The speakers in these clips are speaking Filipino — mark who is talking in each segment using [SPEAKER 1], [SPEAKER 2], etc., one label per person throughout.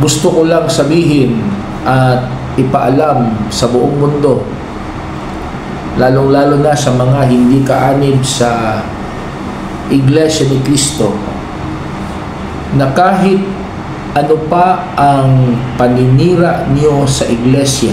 [SPEAKER 1] gusto ko lang sabihin at ipaalam sa buong mundo, lalong-lalo na sa mga hindi kaanib sa Iglesia ni Cristo, na kahit ano pa ang paninira niyo sa iglesia,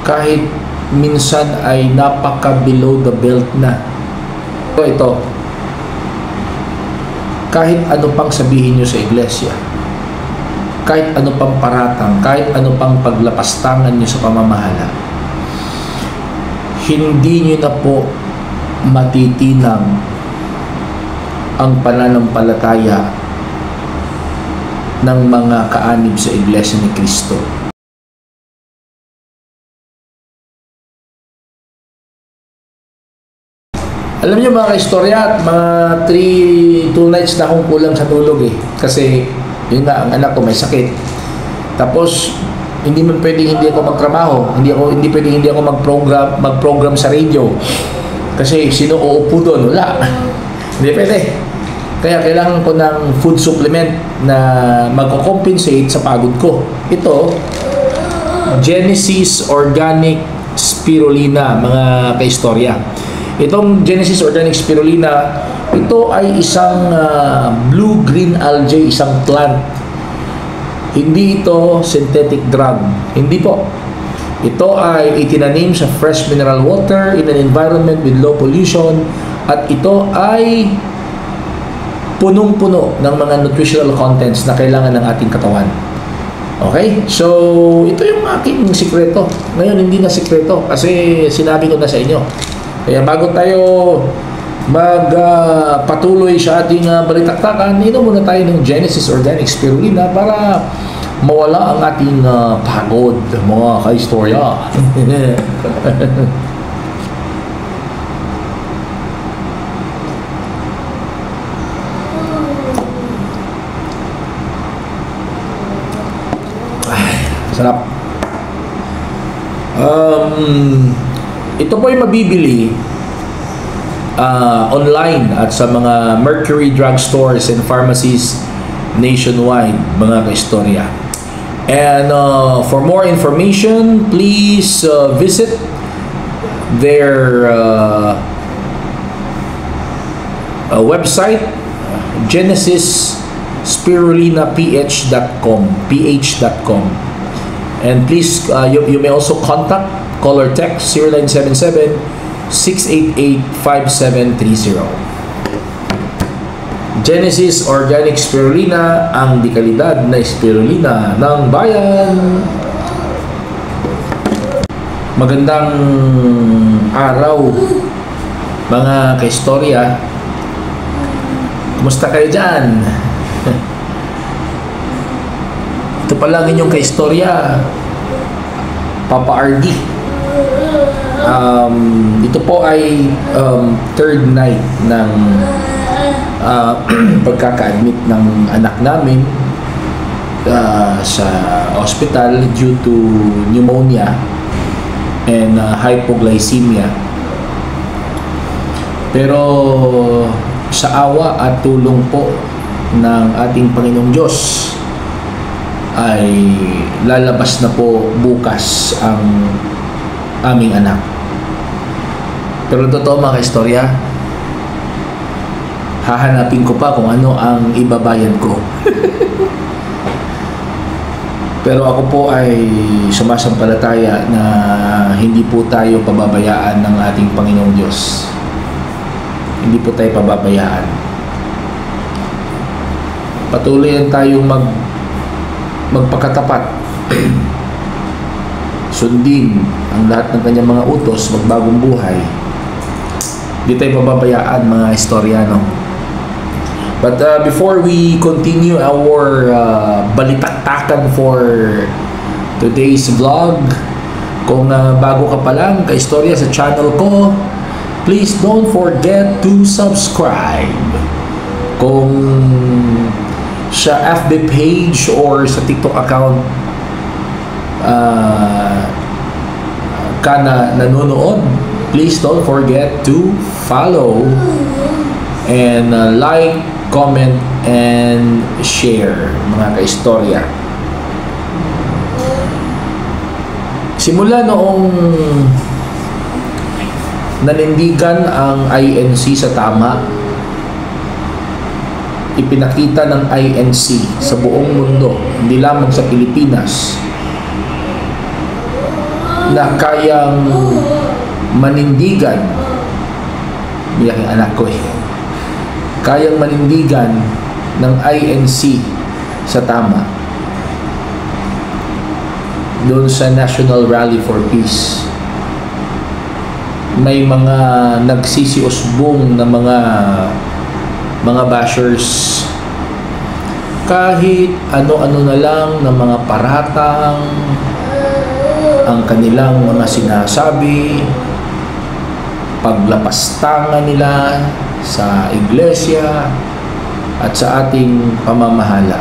[SPEAKER 1] kahit minsan ay napaka below the belt na, ito, kahit ano pang sabihin niyo sa iglesia, kahit ano pang paratang, kahit ano pang paglapastangan niyo sa pamamahala, hindi niyo na po matitinang ang pananampalataya ng mga kaanib sa Iglesia ni Cristo. Alam niyo mga kaistorya, at mga 2 nights na akong kulang sa tulog kasi yun nga, ang anak ko may sakit. Tapos hindi man pwedeng hindi ako magtrabaho, hindi pwedeng hindi ako mag-program sa radio. Kasi sino uupo doon? Wala. Hindi pwede. Kaya kailangan ko ng food supplement na magko-compensate sa pagod ko. Ito, Genesis Organic Spirulina, mga kaistorya. Itong Genesis Organic Spirulina, ito ay isang blue-green algae, isang plant. Hindi ito synthetic drug. Hindi po. Ito ay itinanim sa fresh mineral water in an environment with low pollution, at ito ay punong-puno ng mga nutritional contents na kailangan ng ating katawan. Okay? So, ito yung aking sikreto. Ngayon, hindi na sikreto kasi sinabi ko na sa inyo. Kaya bago tayo patuloy sa ating balitaktakan, inom muna tayo ng Genesis Organic Spirulina para mawala ang ating pagod, mga kaistorya. Sarap. Ito po ay mabibili online at sa mga Mercury drugstores and pharmacies nationwide, mga kaistorya. And for more information, please visit their website, genesispirulina.ph.com. And please, you may also contact, call or text 0977-688-5730. Genesis Organic Spirulina, ang dekalidad na spirulina ng bayan. Magandang araw, mga kaistorya. Kumusta kayo dyan? Ito pala ang inyong kaistorya, Papa RD. Ito po ay third night ng pagkaka-admit ng anak namin sa hospital due to pneumonia and hypoglycemia. Pero sa awa at tulong po ng ating Panginoong Diyos ay lalabas na po bukas ang aming anak. Pero totoo mga kaistorya, hahanapin ko pa kung ano ang ibabayad ko. Pero ako po ay sumasampalataya na hindi po tayo pababayaan ng ating Panginoong Diyos. Hindi po tayo pababayaan. Patuloy tayong magpakatapat. Sundin ang lahat ng kanyang mga utos, magbagong buhay. Hindi tayo pababayaan, mga istoryano. But before we continue our balitaktakan for today's vlog, kung bago ka pa lang kaistorya sa channel ko, please don't forget to subscribe. Kung sa FB page or sa TikTok account ka na nanonood, please don't forget to follow and like comment, and share, mga kaistorya. Simula noong nanindigan ang INC sa tama, ipinakita ng INC sa buong mundo, hindi lamang sa Pilipinas, na kayang manindigan, biyak yung anak ko kayang manindigan ng INC sa tama doon sa National Rally for Peace. May mga nagsisiusbong na mga bashers, kahit ano-ano na lang na mga paratang ang kanilang mga sinasabi, paglapastangan nila sa iglesia at sa ating pamamahala.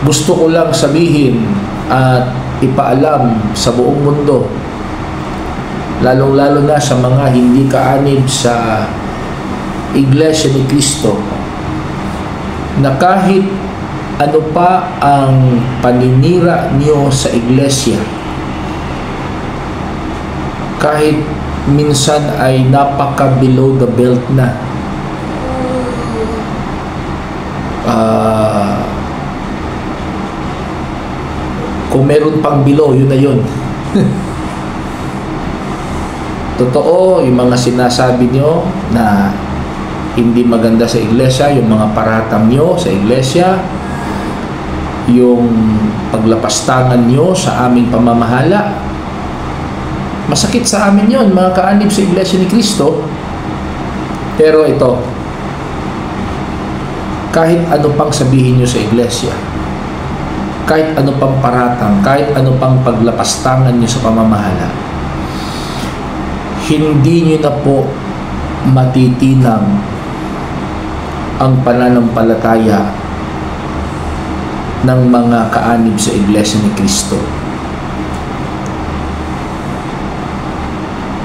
[SPEAKER 1] Gusto ko lang sabihin at ipaalam sa buong mundo, lalong-lalo na sa mga hindi kaanib sa Iglesia ni Cristo, na kahit ano pa ang paninira niyo sa iglesia, kahit minsan ay napaka below the belt na, kung meron pang below, yun na yun. Totoo yung mga sinasabi nyo na hindi maganda sa iglesia, yung mga paratang nyo sa iglesia, yung paglapastangan nyo sa aming pamamahala. Masakit sa amin yon, mga kaanib sa Iglesia ni Cristo. Pero ito, kahit ano pang sabihin nyo sa iglesia, kahit ano pang paratang, kahit ano pang paglapastangan nyo sa pamamahala, hindi nyo na po matitinang ang pananampalataya ng mga kaanib sa Iglesia ni Cristo.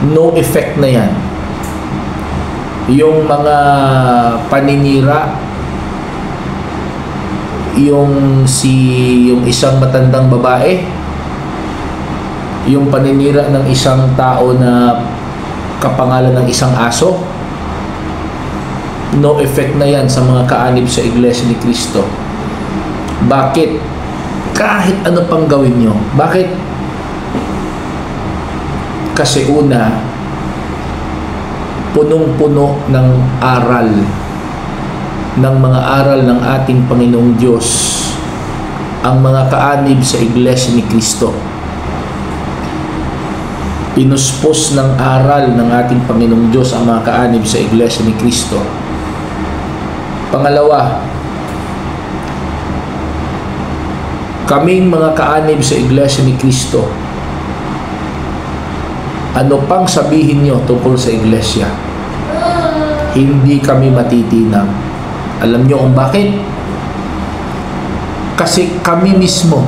[SPEAKER 1] No effect na yan. Yung mga paninira, yung isang matandang babae, yung paninira ng isang tao na kapangalan ng isang aso, no effect na yan sa mga kaanib sa Iglesia ni Cristo. Bakit? Kahit ano pang gawin nyo. Bakit? Kasi una, punong-puno ng aral, ng mga aral ng ating Panginoong Diyos ang mga kaanib sa Iglesia ni Cristo. Pinuspos ng aral ng ating Panginoong Diyos ang mga kaanib sa Iglesia ni Cristo. Pangalawa, kaming mga kaanib sa Iglesia ni Cristo, ano pang sabihin nyo tungkol sa iglesia, hindi kami matitinang. Alam nyo kung bakit? Kasi kami mismo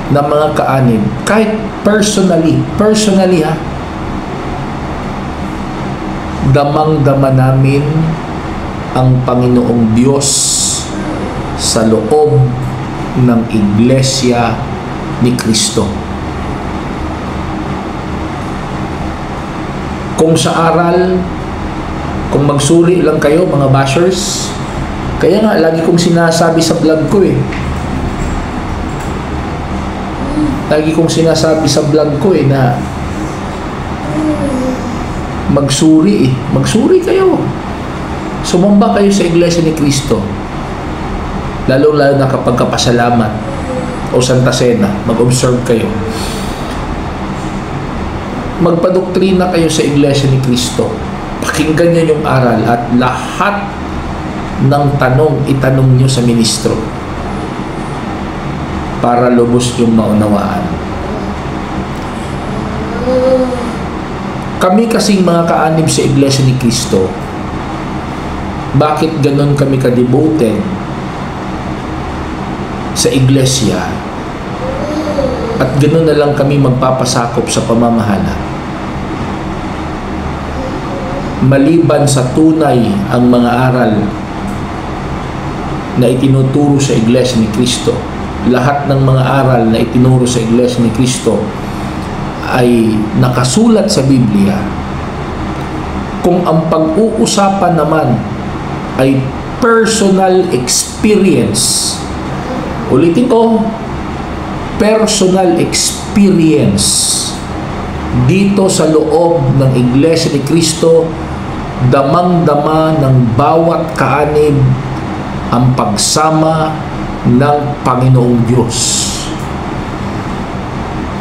[SPEAKER 1] na mga kaanib, kahit personally ha, damang-dama namin ang Panginoong Diyos sa loob ng Iglesia ni Cristo. Kung sa aral, kung magsuri lang kayo mga bashers, kaya nga lagi kong sinasabi sa vlog ko na magsuri kayo, sumamba kayo sa Iglesia ni Cristo, lalo na kapag kapasalamat o Santa Cena, mag-observe kayo, magpadoktrina kayo sa Iglesia ni Cristo, pakinggan nyo yung aral at lahat ng tanong itanong nyo sa ministro para lubos yung maunawaan. Kami kasing mga kaanib sa Iglesia ni Cristo, bakit ganon kami ka-devoted sa Iglesia at ganon na lang kami magpapasakop sa pamamahala? maliban sa tunay ang mga aral na itinuturo sa Iglesia ni Cristo, lahat ng mga aral na itinuro sa Iglesia ni Cristo ay nakasulat sa Biblia. Kung ang pag-uusapan naman ay personal experience, ulitin ko, personal experience dito sa loob ng Iglesia ni Cristo, damang-dama ng bawat kaanib ang pagsama ng Panginoong Diyos.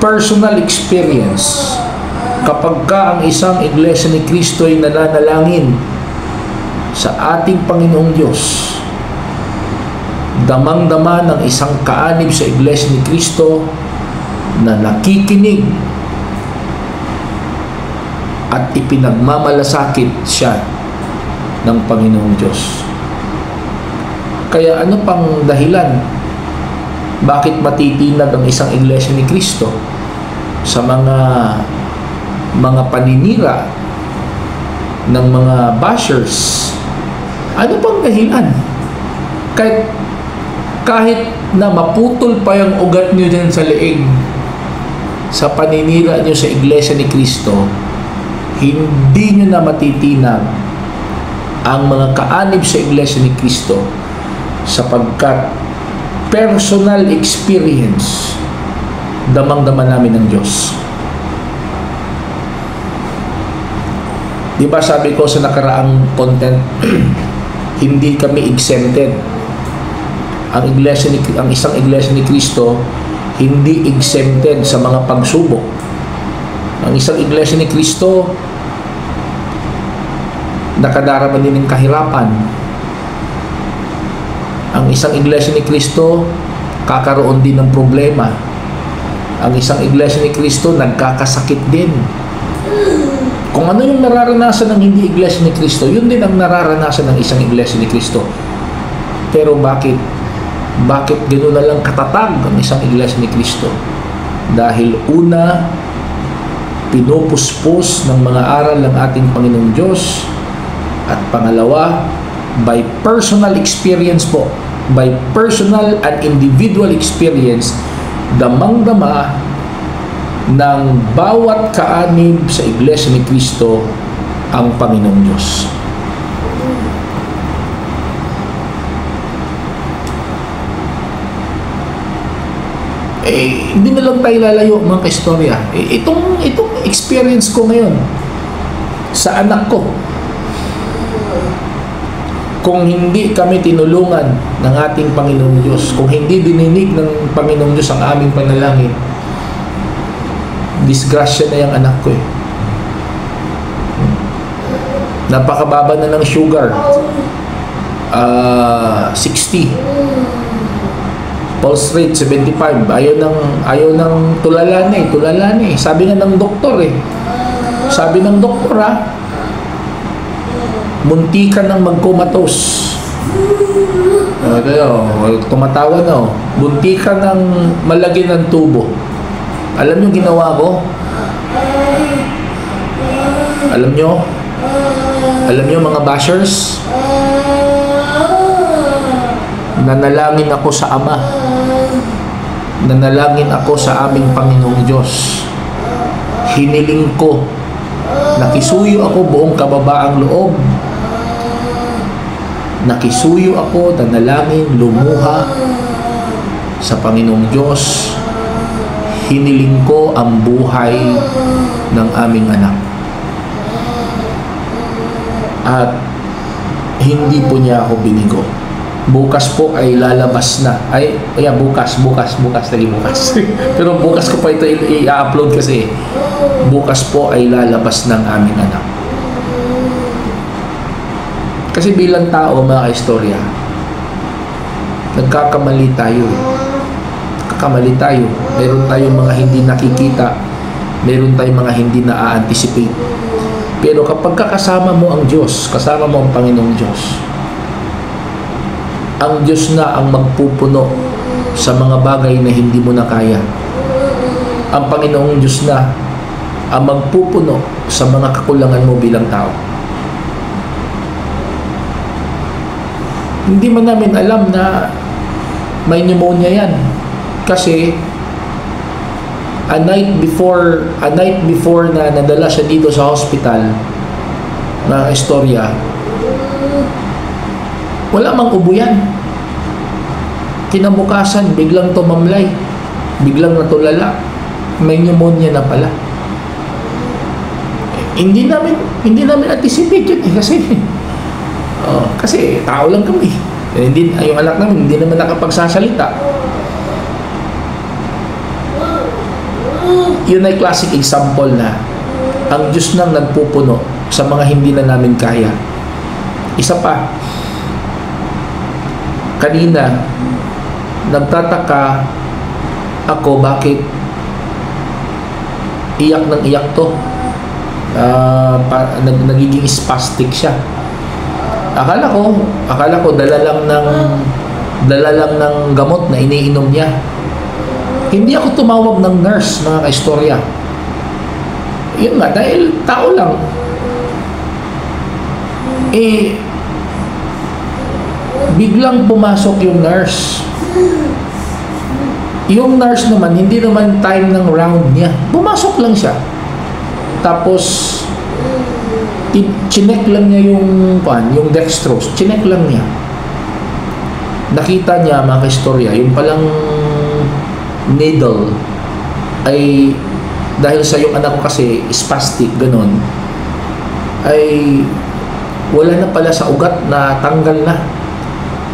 [SPEAKER 1] Personal experience. Kapag ka ang isang Iglesia ni Cristo ay nananalangin sa ating Panginoong Diyos, damang-dama ng isang kaanib sa Iglesia ni Cristo na nakikinig at ipinagmamalasakit siya ng Panginoong Diyos. Kaya ano pang dahilan bakit matitinag ang isang Iglesia ni Cristo sa mga paninira ng mga bashers? Ano pang dahilan? Kahit na maputol pa yung ugat nyo dyan sa leeg sa paninira nyo sa Iglesia ni Cristo, hindi nyo na matitinag ang mga kaanib sa Iglesia ni Cristo, sapagkat personal experience damang-dama namin ng Diyos. Di ba sabi ko sa nakaraang content, hindi kami exempted. Ang isang Iglesia ni Cristo hindi exempted sa mga pagsubok. Ang isang Iglesia ni Cristo nakadarama din ng kahirapan. Ang isang Iglesia ni Cristo kakaroon din ng problema. Ang isang Iglesia ni Cristo nagkakasakit din. Kung ano yung nararanasan ng hindi Iglesia ni Cristo, yun din ang nararanasan ng isang Iglesia ni Cristo. Pero bakit gano'n na lang katatag ang isang Iglesia ni Cristo? Dahil una, pinupuspos ng mga aral ng ating Panginoong Diyos, at pangalawa, by personal experience po, by personal and individual experience, damang-dama ng bawat kaanib sa Iglesia ni Cristo ang Panginoong Diyos. Hindi na lang tayo lalayo mga kaistorya. Itong experience ko ngayon sa anak ko, kung hindi kami tinulungan ng ating Panginoong Diyos, kung hindi dininig ng Panginoong Diyos ang aming panalangin, disgrasya na yung anak ko eh. Napakababa na ng sugar, 60, pulse rate 75, ayaw ng tulala na eh. Sabi nga ng doktor muntikan ng mag-comatose. Tumatawa na muntikan ng malagyan ng tubo. Alam nyo ginawa ko? Alam nyo mga bashers? Nanalangin ako sa Ama. Nanalangin ako sa aming Panginoong Diyos. Hiniling ko, nakisuyo ako buong kababaang loob. Nakisuyo ako, nanalangin, lumuha sa Panginoong Diyos. Hiniling ko ang buhay ng aming anak. At hindi po niya ako binigo. Bukas po ay lalabas na. Bukas. Pero bukas ko pa ito i-upload kasi bukas po ay lalabas ng aming anak. Kasi bilang tao, mga kaistorya, nagkakamali tayo eh. Nagkakamali tayo. Meron tayong mga hindi nakikita. Meron tayong mga hindi na-anticipate. Pero kapag kasama mo ang Diyos, kasama mo ang Panginoong Diyos, ang Diyos na ang magpupuno sa mga bagay na hindi mo na kaya. Ang Panginoong Diyos na ang magpupuno sa mga kakulangan mo bilang tao. Hindi man namin alam na may pneumonia yan. Kasi a night before na nadala siya dito sa hospital na istorya, wala mang ubo yan. Kinabukasan, biglang tumamlay, biglang natulala, may pneumonia na pala. Hindi namin anticipate yun kasi tao lang kami. Yung anak namin hindi naman nakapagsasalita. Yun ay classic example na ang Diyos nang nagpupuno sa mga hindi na namin kaya. Isa pa, kanina nagtataka ako bakit iyak ng iyak to. Nagiging spastic siya. Akala ko dala lang ng gamot na iniinom niya. Hindi ako tumawag ng nurse, mga kaistorya. Yun nga, dahil tao lang. Biglang pumasok yung nurse. Yung nurse naman, hindi naman time ng round niya. Pumasok lang siya. Tapos, chinek lang niya yung dextrose. Chinek lang niya. Nakita niya, mga kaistorya, yung palang needle ay dahil sa yung anak ko kasi spastic, ganun, ay wala na pala sa ugat, na tanggal na.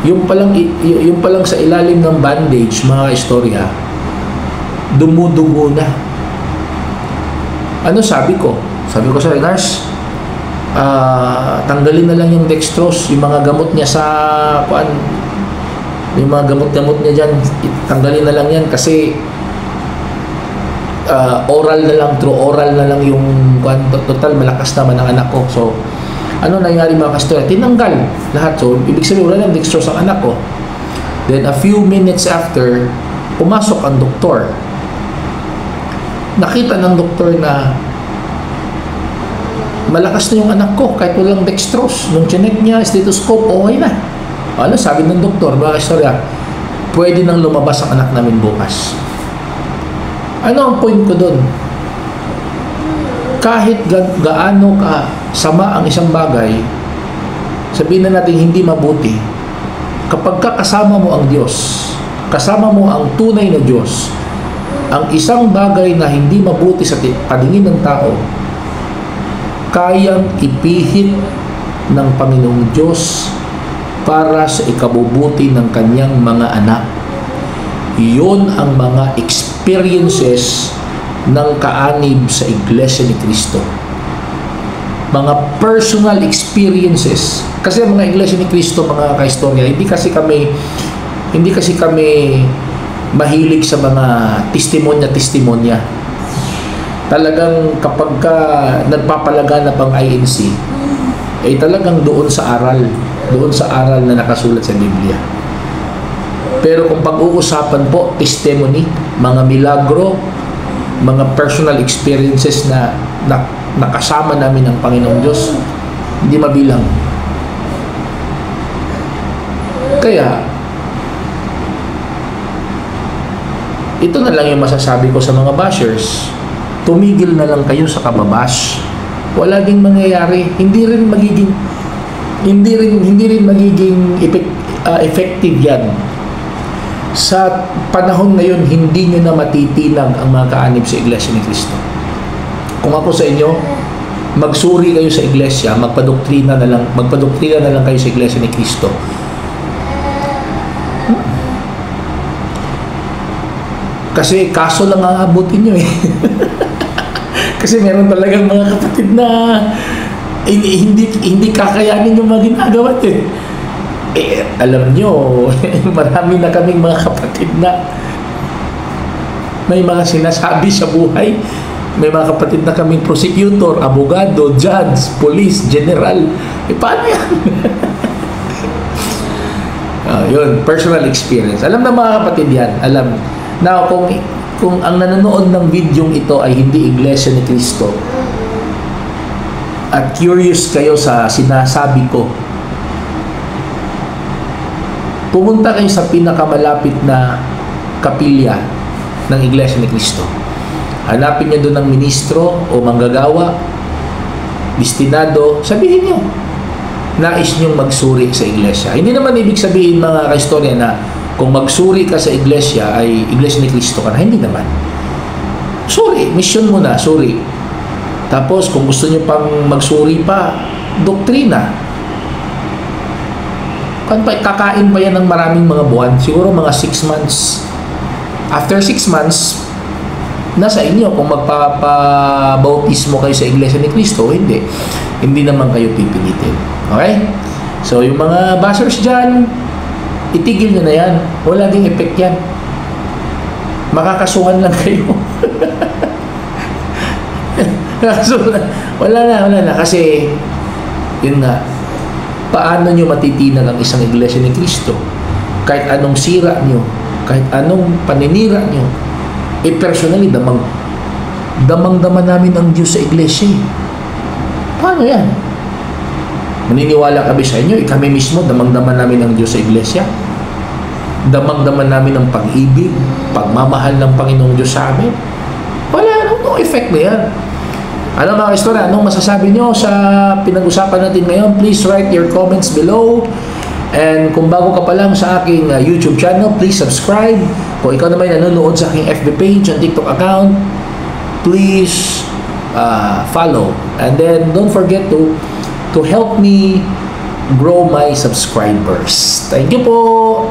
[SPEAKER 1] Yung palang sa ilalim ng bandage, mga istorya, dumudugo na. Ano sabi ko sa nurse, tanggalin na lang yung dextrose, yung mga gamot niya sa yung mga gamot niya dyan, tanggalin na lang yan kasi through oral na lang yung total malakas naman ang anak ko. So ano nangyari, mga kastorya? Tinanggal lahat. So ibig sabihin wala ng dextrose ang anak ko. Then a few minutes after, pumasok ang doktor. Nakita ng doktor na malakas na yung anak ko kahit walang dextrose. Nung chinek niya, stethoscope, okay na. Ano sabi ng doktor, mga istorya? Pwede nang lumabas ang anak namin bukas. Ano ang point ko doon? Kahit gaano ka sama ang isang bagay, sabihin na natin hindi mabuti, kapag kasama mo ang Diyos, kasama mo ang tunay na Diyos, ang isang bagay na hindi mabuti sa paningin ng tao, kayang ipihit ng Panginoong Diyos para sa ikabubuti ng kanyang mga anak. Iyon ang mga experiences ng kaanib sa Iglesia ni Cristo. Mga personal experiences. Kasi ang mga Iglesia ni Cristo, mga kaistorya, hindi kasi kami mahilig sa mga testimonya. Talagang kapag nagpapalaganap ang INC, ay talagang doon sa aral na nakasulat sa Biblia. Pero kung pag-uusapan po, testimony, mga milagro, mga personal experiences na nakasama namin ang Panginoong Diyos, hindi mabilang. Kaya, ito na lang yung masasabi ko sa mga bashers. Tumigil na lang kayo sa kababash. Wala ding mangyayari. Hindi rin magiging effective yan. Sa panahon ngayon, hindi nyo na matitinag ang mga kaanib sa Iglesia ni Cristo. Kung ako sa inyo, magsuri kayo sa Iglesia, magpadoktrina na lang kayo sa Iglesia ni Cristo. Kasi kaso lang ang abutin nyo eh. Kasi meron talagang mga kapatid na hindi kakayanin yung mga ginagawa eh. Alam nyo, marami na kaming mga kapatid na may mga sinasabi sa buhay. May mga kapatid na kaming prosecutor, abogado, judge, police, general. Paano yan? Yun, personal experience. Alam na mga kapatid yan. Alam. Now, kung ang nanonood ng video ito ay hindi Iglesia ni Cristo at curious kayo sa sinasabi ko, pumunta kayo sa pinakamalapit na kapilya ng Iglesia ni Cristo. Hanapin niyo doon ng ministro o manggagawa, destinado, sabihin niyo, nais niyong magsuri sa iglesia. Hindi naman ibig sabihin mga kaistorya na kung magsuri ka sa iglesia ay Iglesia ni Cristo ka na. Hindi naman. Suri, mission mo na, suri. Tapos kung gusto niyo pang magsuri pa, doktrina. Kakain pa yan ng maraming mga buwan. Siguro mga 6 months. After 6 months, nasa inyo kung magpapabautismo kayo sa Iglesia ni Cristo, hindi. Hindi naman kayo pipilitin. Okay? So, yung mga bashers dyan, itigil nyo na yan. Wala ding effect yan. Makakasuhan lang kayo. Wala na. Kasi, yun nga, paano nyo matitinag ang isang Iglesia ni Cristo? Kahit anong sira nyo, kahit anong paninira nyo, personally, damang-dama namin ang Diyos sa iglesia. Paano yan? Maniniwala kami sa inyo, kami mismo, damang-dama namin ang Diyos sa iglesia. Damang-dama namin ang pag-ibig, pagmamahal ng Panginoong Diyos sa amin. Wala, no effect na yan. Ano mga istorya, anong masasabi nyo sa pinag-usapan natin ngayon? Please write your comments below. And kung bago ka pa lang sa aking YouTube channel, please subscribe. Kung ikaw naman nanonood sa aking FB page and TikTok account, please follow. And then don't forget to help me grow my subscribers. Thank you po!